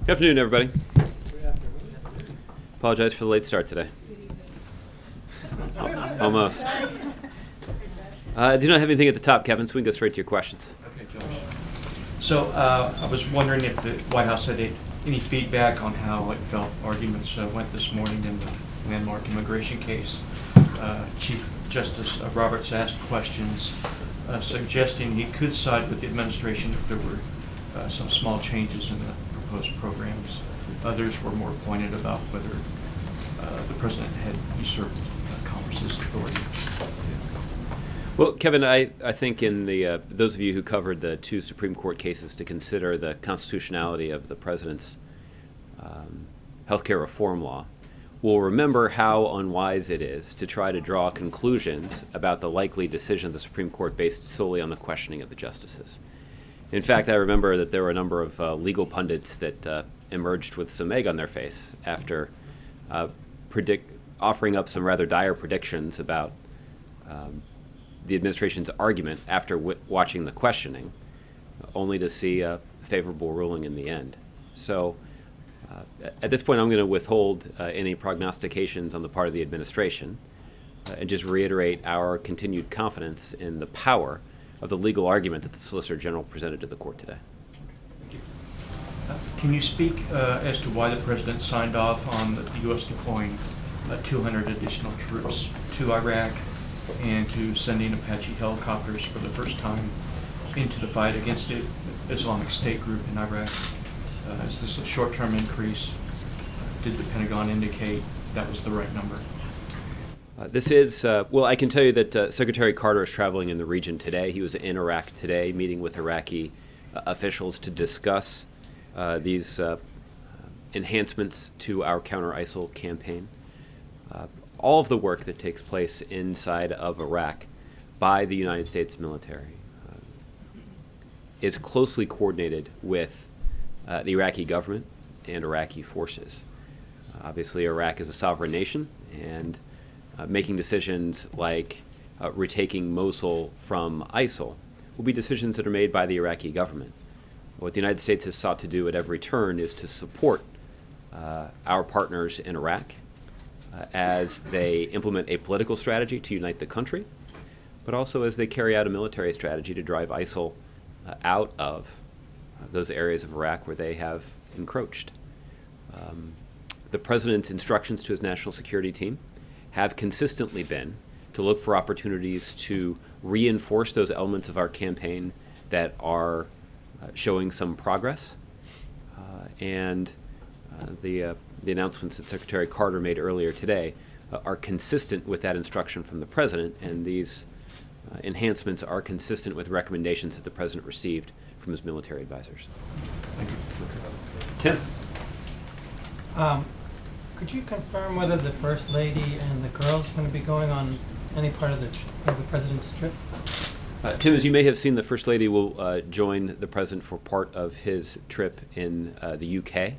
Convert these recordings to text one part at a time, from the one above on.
Good afternoon, everybody. Apologize for the late start today. Almost. I do not have anything at the top, Kevin, so we can go straight to your questions. Okay, Josh. So I was wondering if the White House had any feedback on how it felt arguments went this morning in the landmark immigration case. Chief Justice Roberts asked questions suggesting he could side with the administration if there were some small changes in the proposed programs. Others were more pointed about whether the president had usurped Congress's authority. Well, Kevin, I think in the those of you who covered the two Supreme Court cases to consider the constitutionality of the president's healthcare reform law will remember how unwise it is to try to draw conclusions about the likely decision of the Supreme Court based solely on the questioning of the justices. In fact, I remember that there were a number of legal pundits that emerged with some egg on their face after offering up some rather dire predictions about the administration's argument after watching the questioning, only to see a favorable ruling in the end. So at this point, I'm going to withhold any prognostications on the part of the administration and just reiterate our continued confidence in the power of the legal argument that the Solicitor General presented to the court today. Thank you. Can you speak as to why the president signed off on the U.S. deploying 200 additional troops to Iraq and to sending Apache helicopters for the first time into the fight against the Islamic State group in Iraq? Is this a short-term increase? Did the Pentagon indicate that was the right number? This is, well, I can tell you that Secretary Carter is traveling in the region today. He was in Iraq today, meeting with Iraqi officials to discuss these enhancements to our counter-ISIL campaign. All of the work that takes place inside of Iraq by the United States military is closely coordinated with the Iraqi government and Iraqi forces. Obviously, Iraq is a sovereign nation, and making decisions like retaking Mosul from ISIL will be decisions that are made by the Iraqi government. What the United States has sought to do at every turn is to support our partners in Iraq as they implement a political strategy to unite the country, but also as they carry out a military strategy to drive ISIL out of those areas of Iraq where they have encroached. The president's instructions to his national security team have consistently been to look for opportunities to reinforce those elements of our campaign that are showing some progress. And the announcements that Secretary Carter made earlier today are consistent with that instruction from the president, and these enhancements are consistent with recommendations that the president received from his military advisors. Thank you. Tim? Could you confirm whether the First Lady and the girls are going to be going on any part of the president's trip? Tim, as you may have seen, the First Lady will join the president for part of his trip in the UK.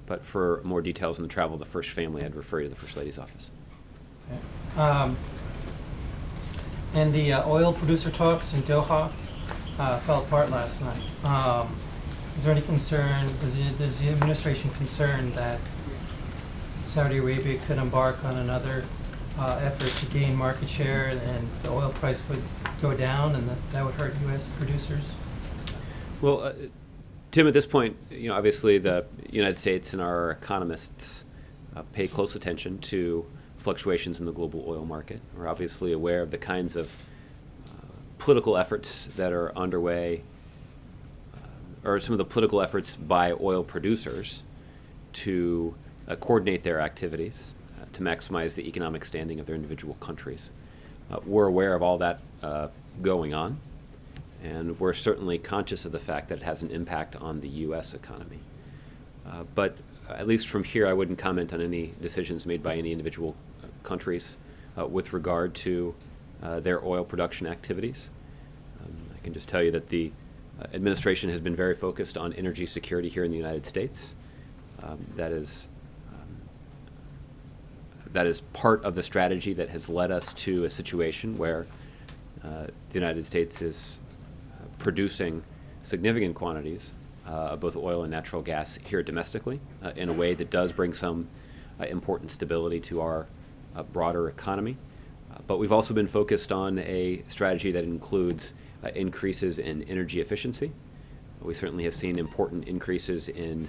But for more details on the travel of the First Family, I'd refer you to the First Lady's office. Okay. And the oil producer talks in Doha fell apart last night. Is there any concern, does the administration concern that Saudi Arabia could embark on another effort to gain market share and the oil price would go down and that would hurt U.S. producers? Well, Tim, at this point, obviously the United States and our economists pay close attention to fluctuations in the global oil market. We're obviously aware of the kinds of political efforts that are underway, or some of the political efforts by oil producers to coordinate their activities to maximize the economic standing of their individual countries. We're aware of all that going on, and we're certainly conscious of the fact that it has an impact on the U.S. economy. But at least from here, I wouldn't comment on any decisions made by any individual countries with regard to their oil production activities. I can just tell you that the administration has been very focused on energy security here in the United States. That is part of the strategy that has led us to a situation where the United States is producing significant quantities of both oil and natural gas here domestically in a way that does bring some important stability to our broader economy. But we've also been focused on a strategy that includes increases in energy efficiency. We certainly have seen important increases in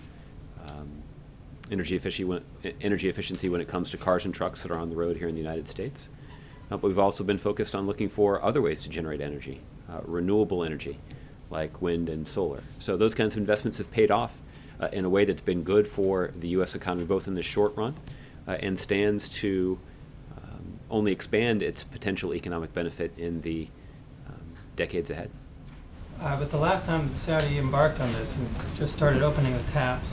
energy efficiency when it comes to cars and trucks that are on the road here in the United States. But we've also been focused on looking for other ways to generate energy, renewable energy, like wind and solar. So those kinds of investments have paid off in a way that's been good for the U.S. economy, both in the short run and stands to only expand its potential economic benefit in the decades ahead. But the last time Saudi embarked on this and just started opening the taps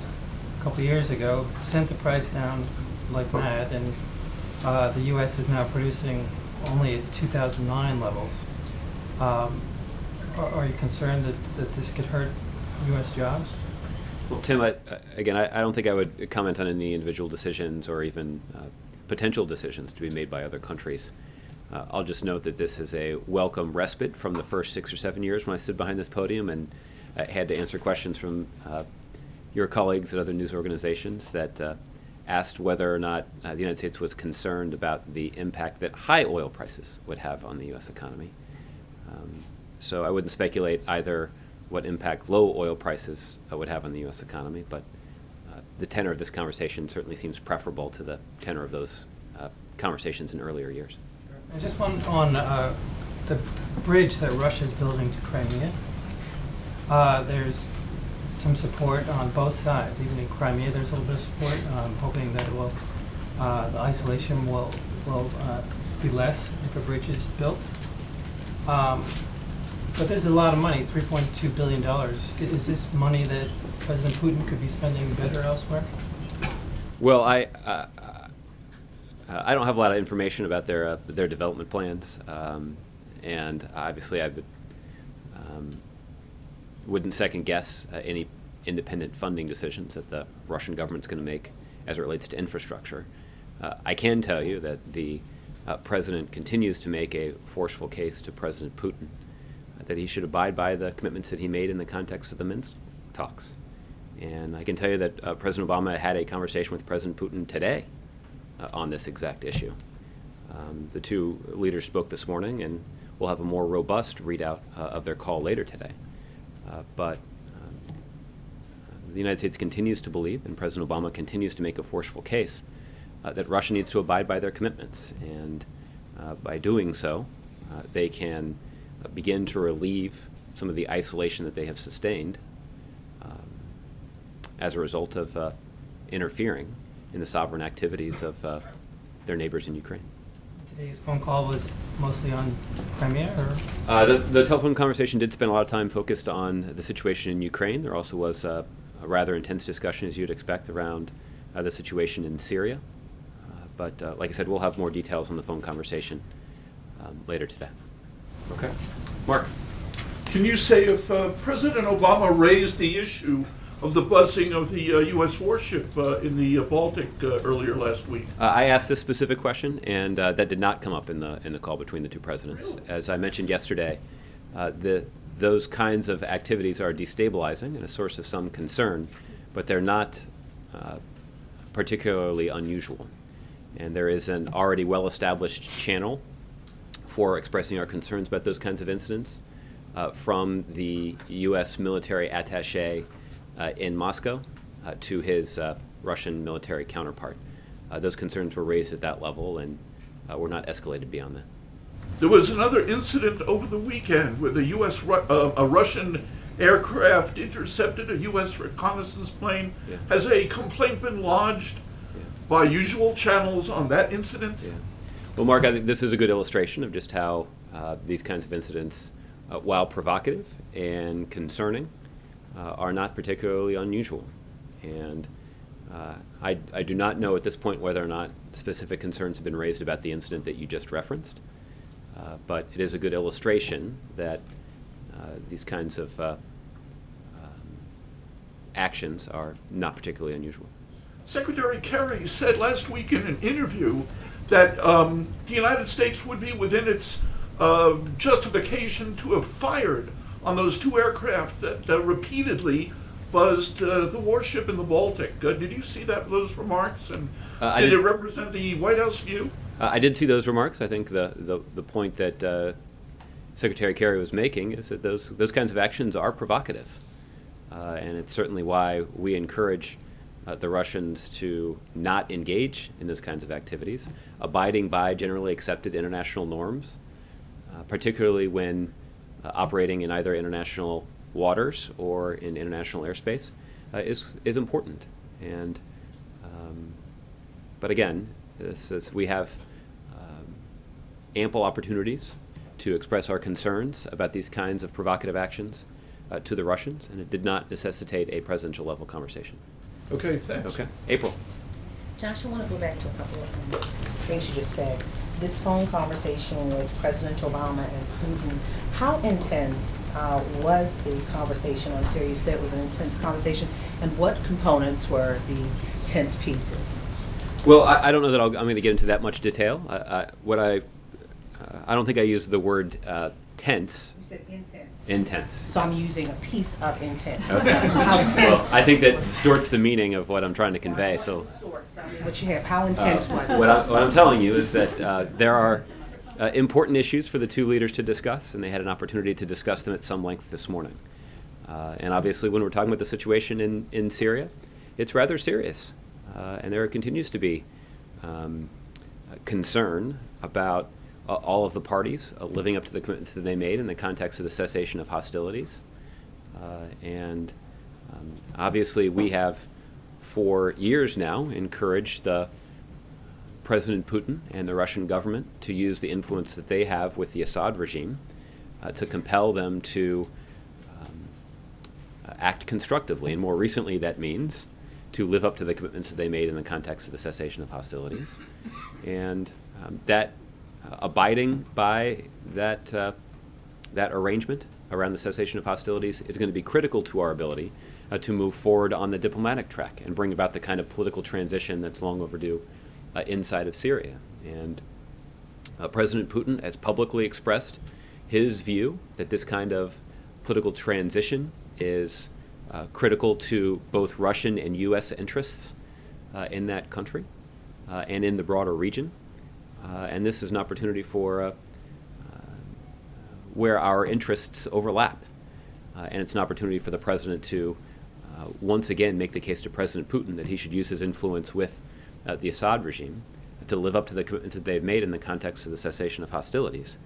a couple of years ago, sent the price down like mad, and the U.S. is now producing only at 2009 levels. Are you concerned that this could hurt U.S. jobs? Well, Tim, I don't think I would comment on any individual decisions or even potential decisions to be made by other countries. I'll just note that this is a welcome respite from the first 6 or 7 years when I stood behind this podium and had to answer questions from your colleagues at other news organizations that asked whether or not the United States was concerned about the impact that high oil prices would have on the U.S. economy. So I wouldn't speculate either what impact low oil prices would have on the U.S. economy, but the tenor of this conversation certainly seems preferable to the tenor of those conversations in earlier years. And just one on the bridge that Russia is building to Crimea. There's some support on both sides. Even in Crimea, there's a little bit of support. I'm hoping that it will, the isolation will be less if a bridge is built. But this is a lot of money, $3.2 billion. Is this money that President Putin could be spending better elsewhere? Well, I don't have a lot of information about their development plans, and obviously I wouldn't second guess any independent funding decisions that the Russian government's going to make as it relates to infrastructure. I can tell you that the president continues to make a forceful case to President Putin that he should abide by the commitments that he made in the context of the Minsk talks. And I can tell you that President Obama had a conversation with President Putin today on this exact issue. The two leaders spoke this morning, and we'll have a more robust readout of their call later today. But the United States continues to believe, and President Obama continues to make a forceful case, that Russia needs to abide by their commitments. And by doing so, they can begin to relieve some of the isolation that they have sustained as a result of interfering in the sovereign activities of their neighbors in Ukraine. Today's phone call was mostly on Crimea, or? The telephone conversation did spend a lot of time focused on the situation in Ukraine. There also was a rather intense discussion, as you'd expect, around the situation in Syria. But like I said, we'll have more details on the phone conversation later today. Okay. Mark? Can you say if President Obama raised the issue of the buzzing of the U.S. warship in the Baltic earlier last week? I asked this specific question, and that did not come up in the call between the two presidents. Really? As I mentioned yesterday, those kinds of activities are destabilizing and a source of some concern, but they're not particularly unusual. And there is an already well-established channel for expressing our concerns about those kinds of incidents from the U.S. military attaché in Moscow to his Russian military counterpart. Those concerns were raised at that level and were not escalated beyond that. There was another incident over the weekend where the a Russian aircraft intercepted a U.S. reconnaissance plane. Yeah. Has a complaint been lodged by usual channels on that incident? Yeah. Well, Mark, I think this is a good illustration of just how these kinds of incidents, while provocative and concerning, are not particularly unusual. And I do not know at this point whether or not specific concerns have been raised about the incident that you just referenced, but it is a good illustration that these kinds of actions are not particularly unusual. Secretary Kerry said last week in an interview that the United States would be within its justification to have fired on those two aircraft that repeatedly buzzed the warship in the Baltic. Did you see those remarks? And I did did- it represent the White House view? I did see those remarks. I think the point that Secretary Kerry was making is that those kinds of actions are provocative. And it's certainly why we encourage the Russians to not engage in those kinds of activities, abiding by generally accepted international norms, particularly when operating in either international waters or in international airspace, is important. And but again, we have ample opportunities to express our concerns about these kinds of provocative actions to the Russians, and it did not necessitate a presidential level conversation. Okay, thanks. Okay, April. Josh, I want to go back to a couple of things you just said. This phone conversation with President Obama and Putin, how intense was the conversation on Syria? You said it was an intense conversation, and what components were the tense pieces? Well, I don't know that I'm going to get into that much detail. I don't think I used the word tense. You said intense. Intense. So I'm using a piece of intense. Okay. How intense? Well, I think that distorts the meaning of what I'm trying to convey. So What you have, how intense was it? what I'm telling you is that there are important issues for the two leaders to discuss, and they had an opportunity to discuss them at some length this morning. And obviously, when we're talking about the situation in Syria, it's rather serious. And there continues to be concern about all of the parties living up to the commitments that they made in the context of the cessation of hostilities. And obviously, we have, for years now, encouraged President Putin and the Russian government to use the influence that they have with the Assad regime to compel them to act constructively. And more recently, that means to live up to the commitments that they made in the context of the cessation of hostilities. And that abiding by that arrangement around the cessation of hostilities is going to be critical to our ability to move forward on the diplomatic track and bring about the kind of political transition that's long overdue inside of Syria. And President Putin has publicly expressed his view that this kind of political transition is critical to both Russian and U.S. interests in that country and in the broader region. And this is an opportunity for where our interests overlap. And it's an opportunity for the president to once again make the case to President Putin that he should use his influence with the Assad regime to live up to the commitments that they've made in the context of the cessation of hostilities.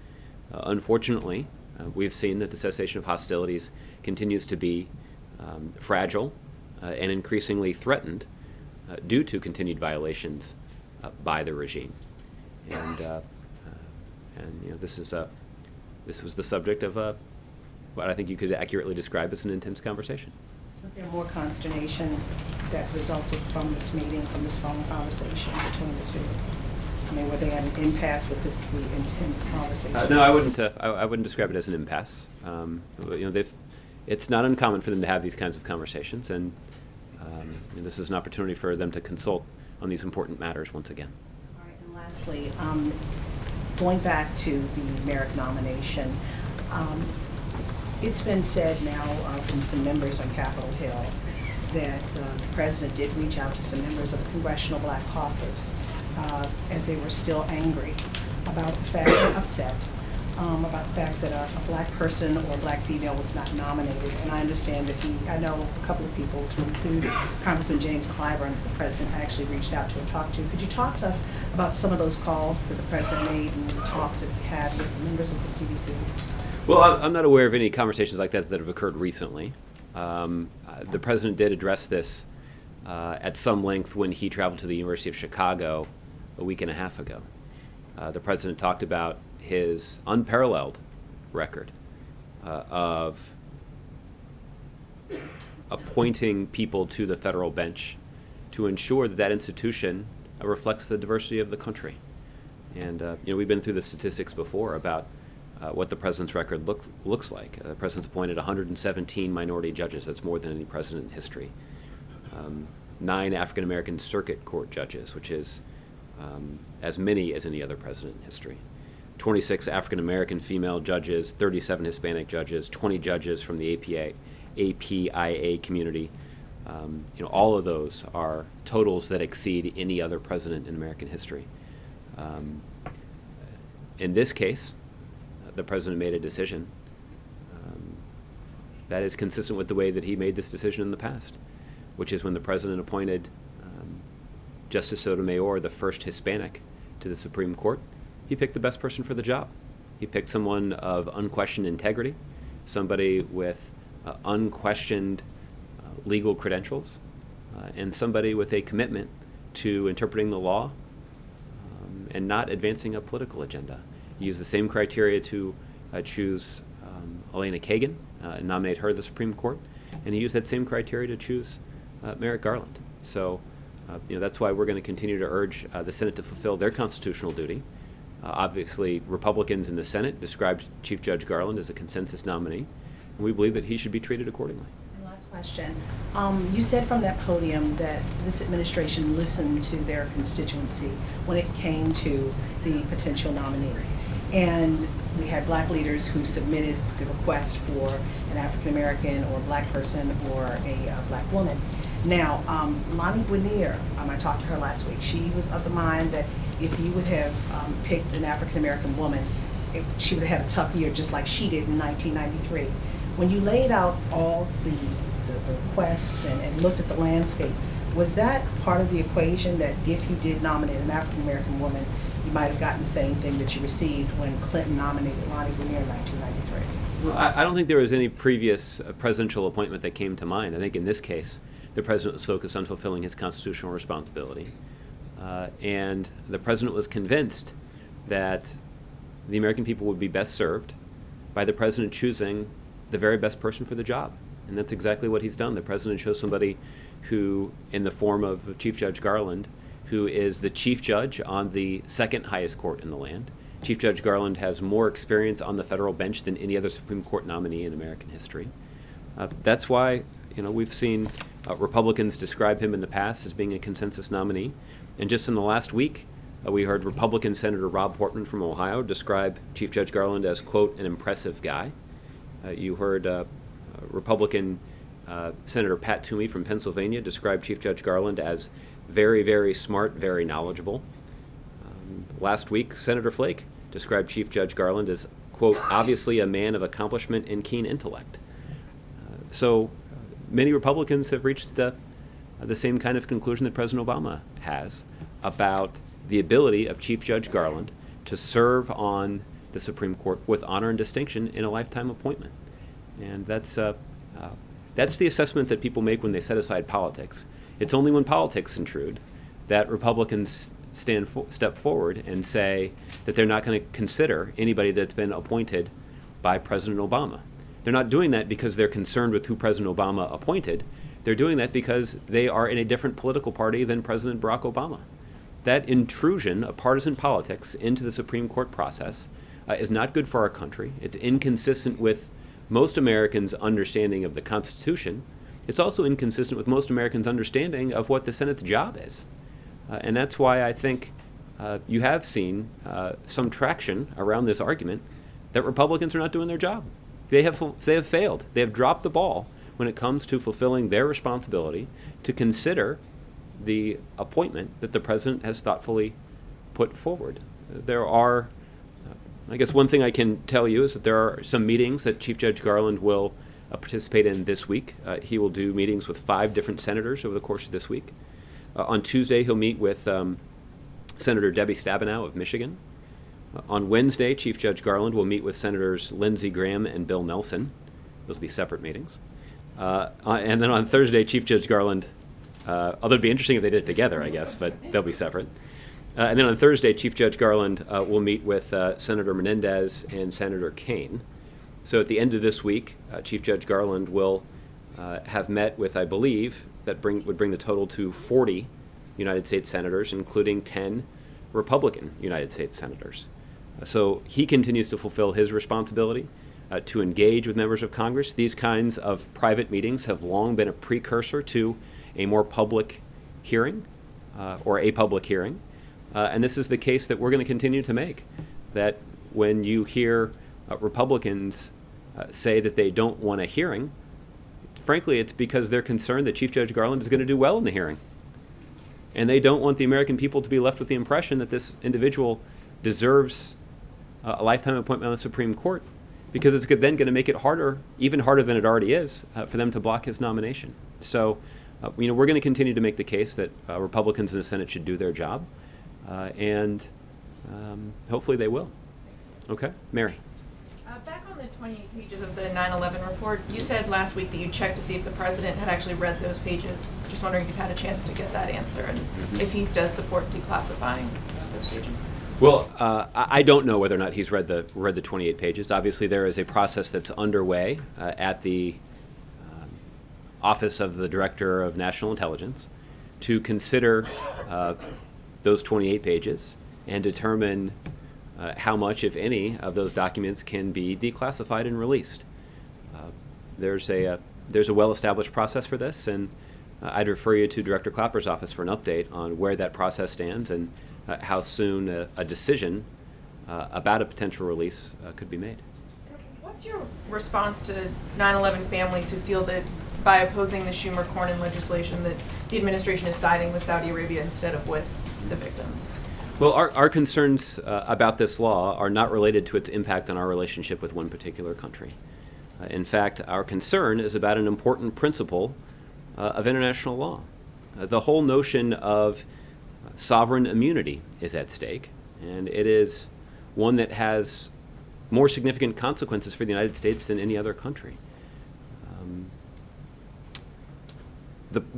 Unfortunately, we've seen that the cessation of hostilities continues to be fragile and increasingly threatened due to continued violations by the regime. And you know, this was the subject of what I think you could accurately describe as an intense conversation. Was there more consternation that resulted from this meeting, from this phone conversation between the two? I mean, were they at an impasse with the intense conversation? No, I wouldn't. I wouldn't describe it as an impasse. You know, it's not uncommon for them to have these kinds of conversations, and this is an opportunity for them to consult on these important matters once again. All right, and lastly, going back to the Merrick nomination, it's been said now from some members on Capitol Hill that the president did reach out to some members of the Congressional Black Caucus as they were still angry about the fact, upset about the fact that a black person or a black female was not nominated. And I understand that I know a couple of people, to include Congressman James Clyburn, that the president actually reached out to and talked to. Could you talk to us about some of those calls that the president made and the talks that he had with the members of the CBC? Well, I'm not aware of any conversations like that have occurred recently. The president did address this at some length when he traveled to the University of Chicago a week and a half ago. The president talked about his unparalleled record of appointing people to the federal bench to ensure that that institution reflects the diversity of the country. And you know, we've been through the statistics before about what the president's record looks like. The president's appointed 117 minority judges. That's more than any president in history. 9 African-American circuit court judges, which is as many as any other president in history. 26 African-American female judges, 37 Hispanic judges, 20 judges from the APA, APIA community. All of those are totals that exceed any other president in American history. In this case, the president made a decision that is consistent with the way that he made this decision in the past, which is when the president appointed Justice Sotomayor, the first Hispanic, to the Supreme Court, he picked the best person for the job. He picked someone of unquestioned integrity, somebody with unquestioned legal credentials, and somebody with a commitment to interpreting the law and not advancing a political agenda. He used the same criteria to choose Elena Kagan and nominate her to the Supreme Court, and he used that same criteria to choose Merrick Garland. So, that's why we're going to continue to urge the Senate to fulfill their constitutional duty. Obviously, Republicans in the Senate described Chief Judge Garland as a consensus nominee, and we believe that he should be treated accordingly. And last question. You said from that podium that this administration listened to their constituency when it came to the potential nominee. And we had black leaders who submitted the request for an African American or black person or a black woman. Now, Lonnie Guinier, I talked to her last week. She was of the mind that if you would have picked an African American woman, she would have had a tough year just like she did in 1993. When you laid out all the requests and looked at the landscape, was that part of the equation that if you did nominate an African American woman, you might have gotten the same thing that you received when Clinton nominated Lonnie Guinier in 1993? Well, I don't think there was any previous presidential appointment that came to mind. I think in this case, the president was focused on fulfilling his constitutional responsibility. And the president was convinced that the American people would be best served by the president choosing the very best person for the job. And that's exactly what he's done. The president chose somebody who, in the form of Chief Judge Garland, who is the chief judge on the second highest court in the land. Chief Judge Garland has more experience on the federal bench than any other Supreme Court nominee in American history. That's why, we've seen Republicans describe him in the past as being a consensus nominee. And just in the last week, we heard Republican Senator Rob Portman from Ohio describe Chief Judge Garland as, quote, an impressive guy. You heard Republican Senator Pat Toomey from Pennsylvania describe Chief Judge Garland as very, very smart, very knowledgeable. Last week, Senator Flake described Chief Judge Garland as, quote, obviously a man of accomplishment and keen intellect. So many Republicans have reached the same kind of conclusion that President Obama has about the ability of Chief Judge Garland to serve on the Supreme Court with honor and distinction in a lifetime appointment. And that's the assessment that people make when they set aside politics. It's only when politics intrude that Republicans step forward and say that they're not going to consider anybody that's been appointed by President Obama. They're not doing that because they're concerned with who President Obama appointed. They're doing that because they are in a different political party than President Barack Obama. That intrusion of partisan politics into the Supreme Court process is not good for our country. It's inconsistent with most Americans' understanding of the Constitution. It's also inconsistent with most Americans' understanding of what the Senate's job is. And that's why I think you have seen some traction around this argument that Republicans are not doing their job. They have failed. They have dropped the ball when it comes to fulfilling their responsibility to consider the appointment that the president has thoughtfully put forward. There are, I guess one thing I can tell you is that there are some meetings that Chief Judge Garland will participate in this week. He will do meetings with 5 different senators over the course of this week. On Tuesday, he'll meet with Senator Debbie Stabenow of Michigan. On Wednesday, Chief Judge Garland will meet with Senators Lindsey Graham and Bill Nelson. Those will be separate meetings. And then on Thursday, Chief Judge Garland, although it'd be interesting if they did it together, I guess, but they'll be separate. And then on Thursday, Chief Judge Garland will meet with Senator Menendez and Senator Kaine. So at the end of this week, Chief Judge Garland will have met with, I believe, that would bring the total to 40 United States senators, including 10 Republican United States senators. So he continues to fulfill his responsibility to engage with members of Congress. These kinds of private meetings have long been a precursor to a more public hearing or a public hearing. And this is the case that we're going to continue to make, that when you hear Republicans say that they don't want a hearing, frankly, it's because they're concerned that Chief Judge Garland is going to do well in the hearing. And they don't want the American people to be left with the impression that this individual deserves a lifetime appointment on the Supreme Court, because it's then going to make it harder, even harder than it already is, for them to block his nomination. So, we're going to continue to make the case that Republicans in the Senate should do their job, and hopefully they will. Okay, Mary. Back on the 28 pages of the 9/11 report, you said last week that you checked to see if the president had actually read those pages. Just wondering if you've had a chance to get that answer and if he does support declassifying those pages. Well, I don't know whether or not he's read the 28 pages. Obviously, there is a process that's underway at the Office of the Director of National Intelligence to consider those 28 pages and determine how much, if any, of those documents can be declassified and released. There's a well-established process for this, and I'd refer you to Director Clapper's office for an update on where that process stands and how soon a decision about a potential release could be made. What's your response to 9/11 families who feel that by opposing the Schumer-Cornyn legislation that the administration is siding with Saudi Arabia instead of with the victims? Well, our concerns about this law are not related to its impact on our relationship with one particular country. In fact, our concern is about an important principle of international law. The whole notion of sovereign immunity is at stake, and it is one that has more significant consequences for the United States than any other country.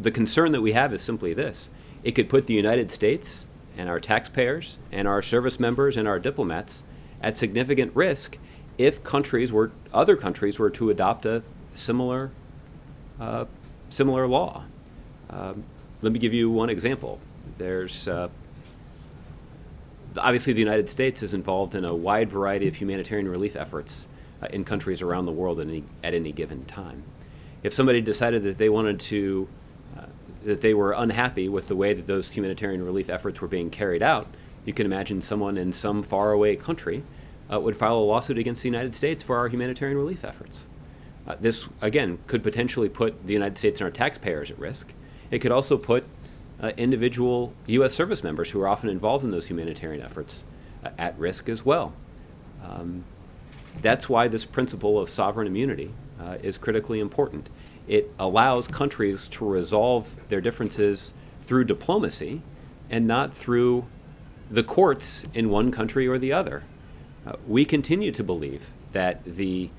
The concern that we have is simply this. It could put the United States and our taxpayers and our service members and our diplomats at significant risk if other countries were to adopt a similar law. Let me give you one example. There's obviously the United States is involved in a wide variety of humanitarian relief efforts in countries around the world at any given time. If somebody decided that they were unhappy with the way that those humanitarian relief efforts were being carried out, you can imagine someone in some faraway country would file a lawsuit against the United States for our humanitarian relief efforts. This, again, could potentially put the United States and our taxpayers at risk. It could also put individual U.S. service members who are often involved in those humanitarian efforts at risk as well. That's why this principle of sovereign immunity is critically important. It allows countries to resolve their differences through diplomacy and not through the courts in one country or the other. We continue to believe that the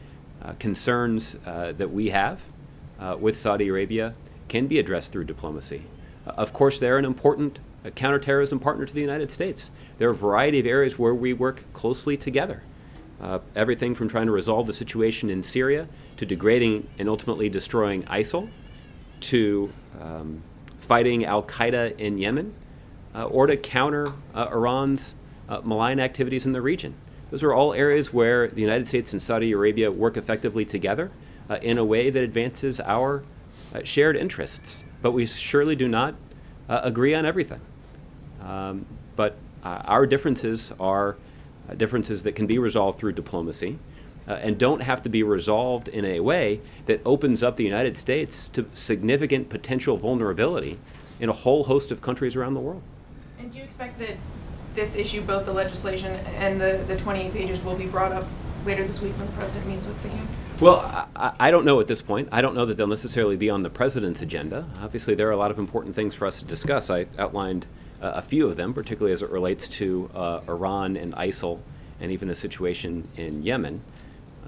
concerns that we have with Saudi Arabia can be addressed through diplomacy. Of course, they're an important counterterrorism partner to the United States. There are a variety of areas where we work closely together. Everything from trying to resolve the situation in Syria to degrading and ultimately destroying ISIL to fighting al-Qaeda in Yemen or to counter Iran's malign activities in the region. Those are all areas where the United States and Saudi Arabia work effectively together in a way that advances our shared interests. But we surely do not agree on everything. But our differences are differences that can be resolved through diplomacy and don't have to be resolved in a way that opens up the United States to significant potential vulnerability in a whole host of countries around the world. And do you expect that this issue, both the legislation and the 28 pages, will be brought up later this week when the president meets with the King? Well, I don't know at this point. I don't know that they'll necessarily be on the president's agenda. Obviously, there are a lot of important things for us to discuss. I outlined a few of them, particularly as it relates to Iran and ISIL and even the situation in Yemen.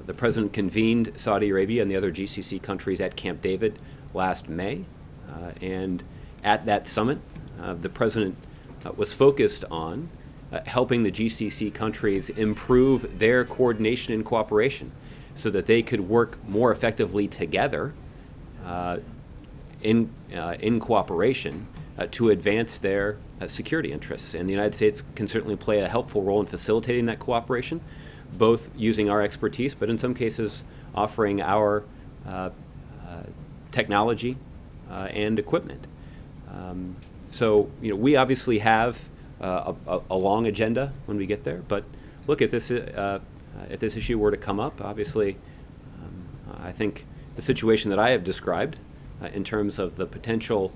The president convened Saudi Arabia and the other GCC countries at Camp David last May. And at that summit, the president was focused on helping the GCC countries improve their coordination and cooperation so that they could work more effectively together in cooperation to advance their security interests. And the United States can certainly play a helpful role in facilitating that cooperation, both using our expertise, but in some cases offering our technology and equipment. So, we obviously have a long agenda when we get there. But look, if this issue were to come up, obviously, I think the situation that I have described in terms of the potential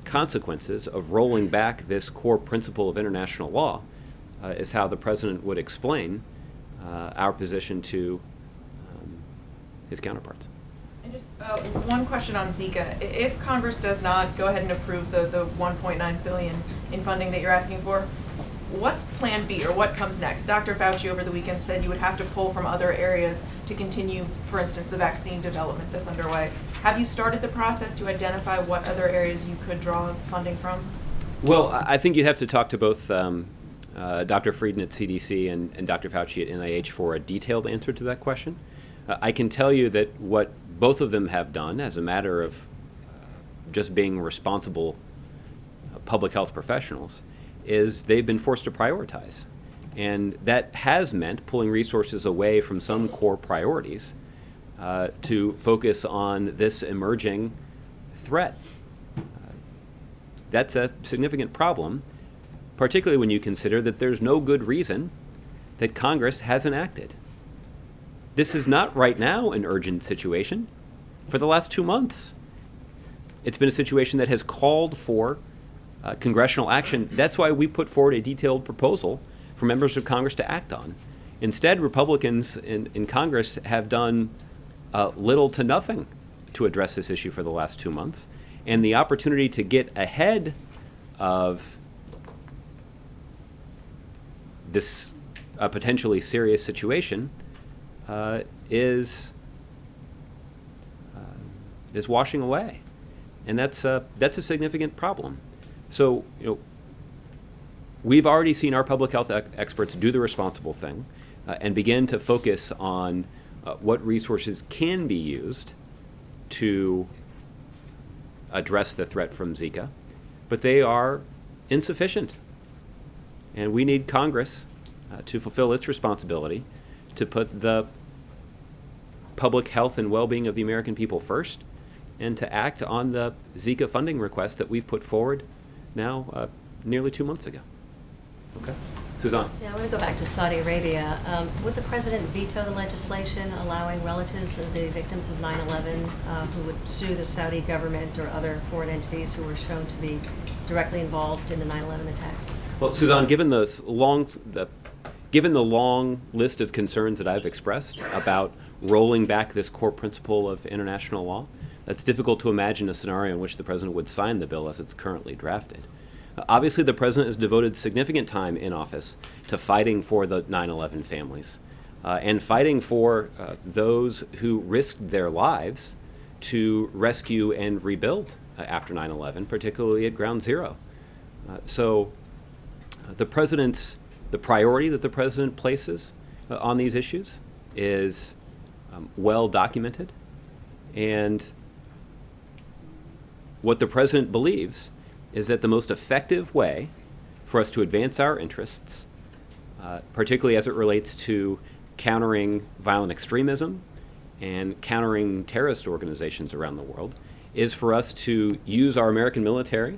consequences of rolling back this core principle of international law is how the president would explain our position to his counterparts. And just one question on Zika. If Congress does not go ahead and approve the $1.9 billion in funding that you're asking for, what's Plan B, or what comes next? Dr. Fauci over the weekend said you would have to pull from other areas to continue, for instance, the vaccine development that's underway. Have you started the process to identify what other areas you could draw funding from? Well, I think you'd have to talk to both Dr. Frieden at CDC and Dr. Fauci at NIH for a detailed answer to that question. I can tell you that what both of them have done as a matter of just being responsible public health professionals is they've been forced to prioritize. And that has meant pulling resources away from some core priorities to focus on this emerging threat. That's a significant problem, particularly when you consider that there's no good reason that Congress hasn't acted. This is not right now an urgent situation. For the last 2 months, it's been a situation that has called for congressional action. That's why we put forward a detailed proposal for members of Congress to act on. Instead, Republicans in Congress have done little to nothing to address this issue for the last 2 months. And the opportunity to get ahead of this potentially serious situation is washing away. And that's a significant problem. So, we've already seen our public health experts do the responsible thing and begin to focus on what resources can be used to address the threat from Zika, but they are insufficient. And we need Congress to fulfill its responsibility to put the public health and well-being of the American people first, and to act on the Zika funding request that we've put forward now nearly 2 months ago. Okay. Suzanne. Yeah, I want to go back to Saudi Arabia. Would the president veto the legislation allowing relatives of the victims of 9/11 who would sue the Saudi government or other foreign entities who were shown to be directly involved in the 9/11 attacks? Well, Suzanne, given the long list of concerns that I've expressed about rolling back this core principle of international law, it's difficult to imagine a scenario in which the president would sign the bill as it's currently drafted. Obviously, the president has devoted significant time in office to fighting for the 9/11 families and fighting for those who risked their lives to rescue and rebuild after 9/11, particularly at Ground Zero. So the priority that the president places on these issues is well documented, and what the president believes is that the most effective way for us to advance our interests, particularly as it relates to countering violent extremism and countering terrorist organizations around the world, is for us to use our American military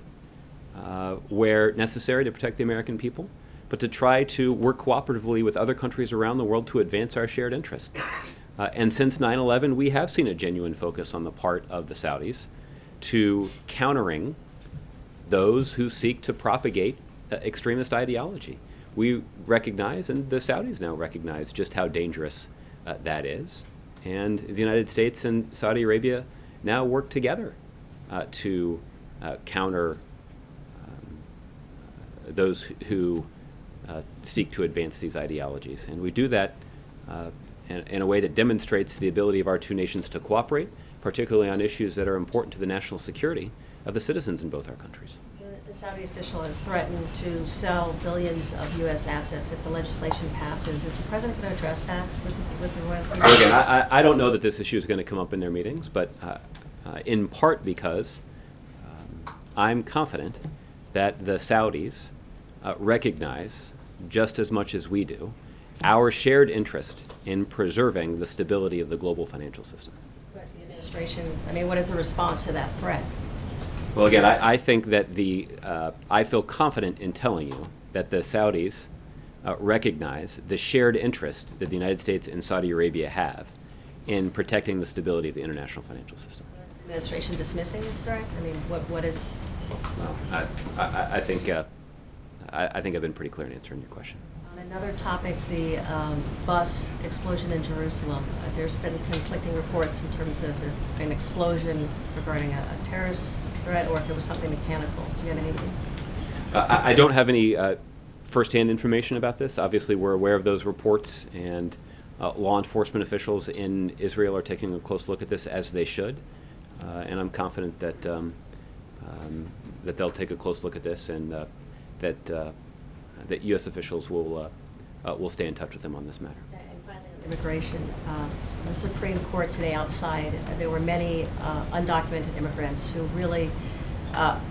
where necessary to protect the American people, but to try to work cooperatively with other countries around the world to advance our shared interests. And since 9/11, we have seen a genuine focus on the part of the Saudis to countering those who seek to propagate extremist ideology. We recognize, and the Saudis now recognize, just how dangerous that is. And the United States and Saudi Arabia now work together to counter those who seek to advance these ideologies. And we do that in a way that demonstrates the ability of our two nations to cooperate, particularly on issues that are important to the national security of the citizens in both our countries. The Saudi official has threatened to sell billions of U.S. assets if the legislation passes. Is the president going to address that with the royalty? Well, again, I don't know that this issue is going to come up in their meetings, but in part because I'm confident that the Saudis recognize, just as much as we do, our shared interest in preserving the stability of the global financial system. But the administration, what is the response to that threat? Well, again, I think that I feel confident in telling you that the Saudis recognize the shared interest that the United States and Saudi Arabia have in protecting the stability of the international financial system. Is the administration dismissing this threat? I mean, what is? Well, I think I've been pretty clear in answering your question. On another topic, the bus explosion in Jerusalem. There's been conflicting reports in terms of an explosion regarding a terrorist threat, or if it was something mechanical. Do you have anything? I don't have any firsthand information about this. Obviously, we're aware of those reports, and law enforcement officials in Israel are taking a close look at this, as they should. And I'm confident that that they'll take a close look at this, and that U.S. officials will stay in touch with them on this matter. And finally, on immigration, the Supreme Court today outside, there were many undocumented immigrants who really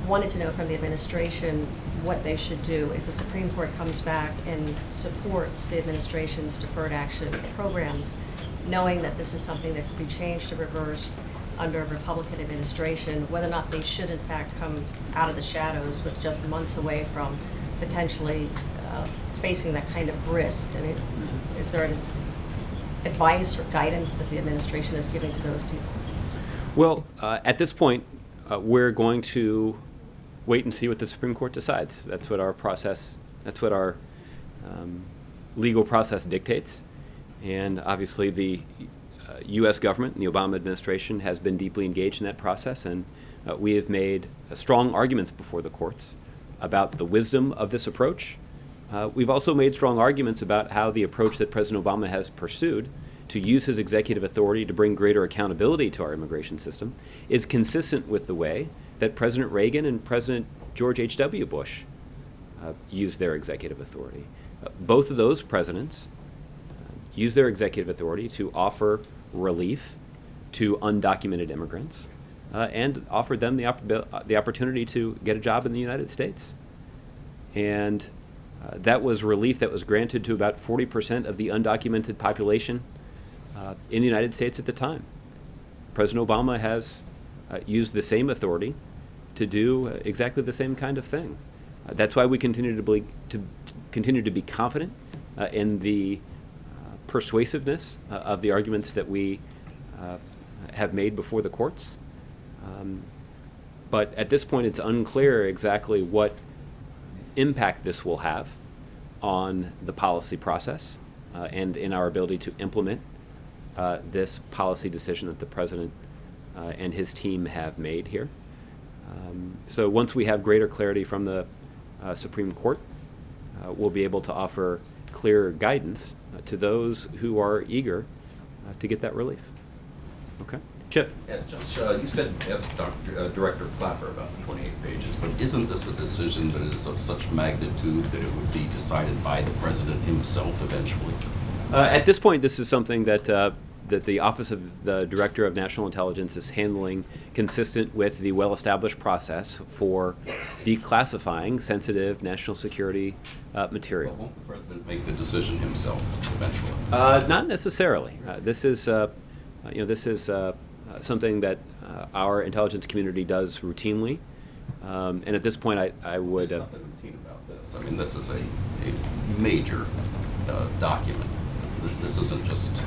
wanted to know from the administration what they should do. If the Supreme Court comes back and supports the administration's deferred action programs, knowing that this is something that could be changed or reversed under a Republican administration, whether or not they should in fact come out of the shadows with just months away from potentially facing that kind of risk. I mean, is there an advice or guidance that the administration is giving to those people? Well, at this point, we're going to wait and see what the Supreme Court decides. That's what our process, that's what our legal process dictates. And obviously the U.S. government and the Obama administration has been deeply engaged in that process, and we have made strong arguments before the courts about the wisdom of this approach. We've also made strong arguments about how the approach that President Obama has pursued to use his executive authority to bring greater accountability to our immigration system is consistent with the way that President Reagan and President George H.W. Bush used their executive authority. Both of those presidents used their executive authority to offer relief to undocumented immigrants and offered them the opportunity to get a job in the United States. And that was relief that was granted to about 40% of the undocumented population in the United States at the time. President Obama has used the same authority to do exactly the same kind of thing. That's why we continue to be confident in the persuasiveness of the arguments that we have made before the courts. But at this point, it's unclear exactly what impact this will have on the policy process and in our ability to implement this policy decision that the president and his team have made here. So once we have greater clarity from the Supreme Court, we'll be able to offer clearer guidance to those who are eager to get that relief. Okay? Chip? Yeah, Judge, you said ask Director Clapper about the 28 pages, but isn't this a decision that is of such magnitude that it would be decided by the president himself eventually? At this point, this is something that that the Office of the Director of National Intelligence is handling consistent with the well-established process for declassifying sensitive national security material. Well, won't the president make the decision himself eventually? Not necessarily. This is something that our intelligence community does routinely, and at this point, I would. There's nothing routine about this. I mean, this is a major document. This isn't just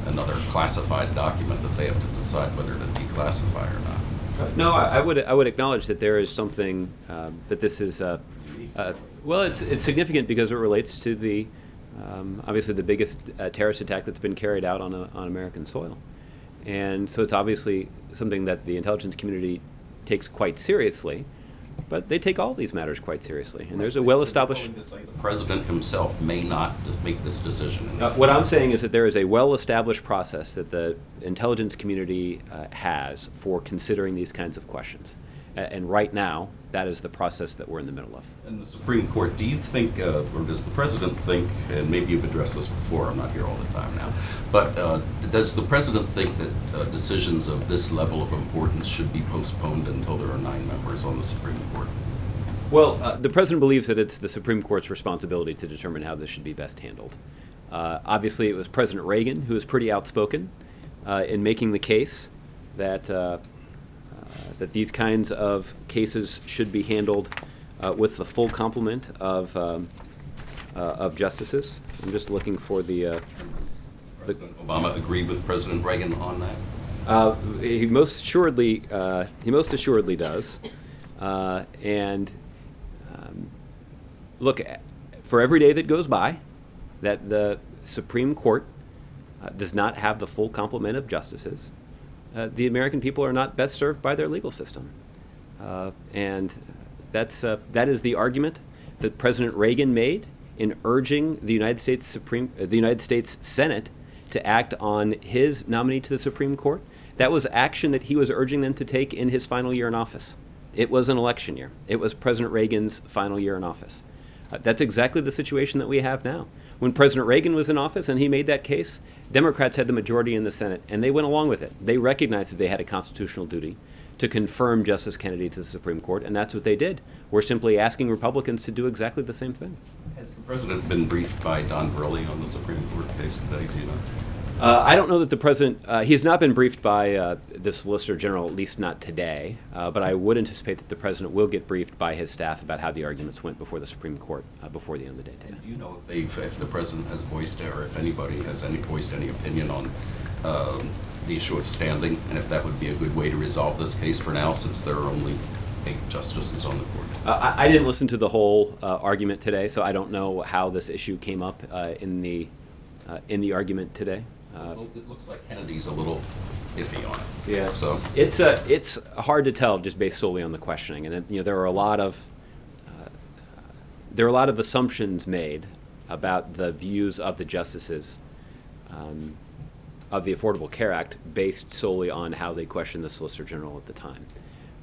another classified document that they have to decide whether to declassify or not. No, I would acknowledge that there is something that this is. Well, it's significant because it relates to the obviously the biggest terrorist attack that's been carried out on American soil, and so it's obviously something that the intelligence community takes quite seriously. But they take all these matters quite seriously, and there's a well-established. The president himself may not make this decision. What I'm saying is that there is a well-established process that the intelligence community has for considering these kinds of questions, and right now, that is the process that we're in the middle of. In the Supreme Court, do you think, or does the president think, and maybe you've addressed this before, I'm not here all the time now, but does the president think that decisions of this level of importance should be postponed until there are 9 members on the Supreme Court? Well, the president believes that it's the Supreme Court's responsibility to determine how this should be best handled. Obviously, it was President Reagan who was pretty outspoken in making the case that that these kinds of cases should be handled with the full complement of justices. I'm just looking for the. Does President Obama agree with President Reagan on that? He most assuredly does. And look, for every day that goes by, that the Supreme Court does not have the full complement of justices, the American people are not best served by their legal system. And that is the argument that President Reagan made in urging the United States Senate to act on his nominee to the Supreme Court. That was action that he was urging them to take in his final year in office. It was an election year. It was President Reagan's final year in office. That's exactly the situation that we have now. When President Reagan was in office and he made that case, Democrats had the majority in the Senate, and they went along with it. They recognized that they had a constitutional duty to confirm Justice Kennedy to the Supreme Court, and that's what they did. We're simply asking Republicans to do exactly the same thing. Has the president been briefed by Don Verrilli on the Supreme Court case today? Do you know? I don't know that the president, he has not been briefed by the Solicitor General, at least not today, but I would anticipate that the president will get briefed by his staff about how the arguments went before the Supreme Court before the end of the day today. And do you know if the president has voiced, or if anybody has voiced any opinion on the issue of standing, and if that would be a good way to resolve this case for now, since there are only 8 justices on the court? I didn't listen to the whole argument today, so I don't know how this issue came up in the argument today. Well, it looks like Kennedy's a little iffy on it. Yeah. So It's hard to tell just based solely on the questioning, and there are a lot of assumptions made about the views of the justices of the Affordable Care Act based solely on how they questioned the Solicitor General at the time.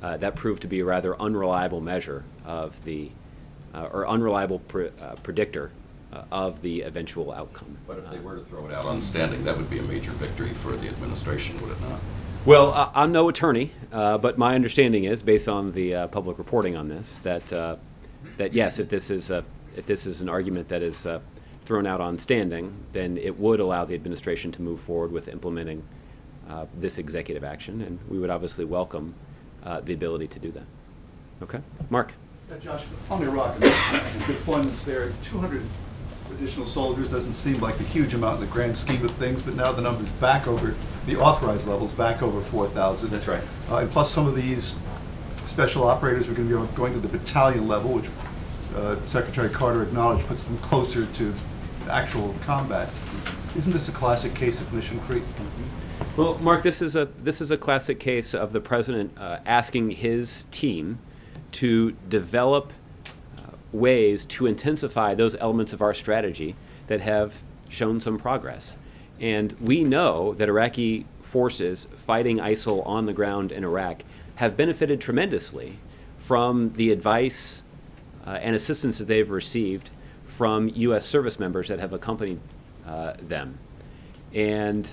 That proved to be a rather unreliable measure of or unreliable predictor of the eventual outcome. But if they were to throw it out on standing, that would be a major victory for the administration, would it not? Well, I'm no attorney, but my understanding is, based on the public reporting on this, that yes, if this is an argument that is thrown out on standing, then it would allow the administration to move forward with implementing this executive action, and we would obviously welcome the ability to do that. Okay, Mark. Josh, on Iraq, deployments there, 200 additional soldiers doesn't seem like a huge amount in the grand scheme of things, but now the number's back over, the authorized level's back over 4,000. That's right. And plus some of these special operators are going to be going to the battalion level, which Secretary Carter acknowledged puts them closer to actual combat. Isn't this a classic case of mission creep? Well, Mark, this is a classic case of the president asking his team to develop ways to intensify those elements of our strategy that have shown some progress. And we know that Iraqi forces fighting ISIL on the ground in Iraq have benefited tremendously from the advice and assistance that they've received from U.S. service members that have accompanied them. And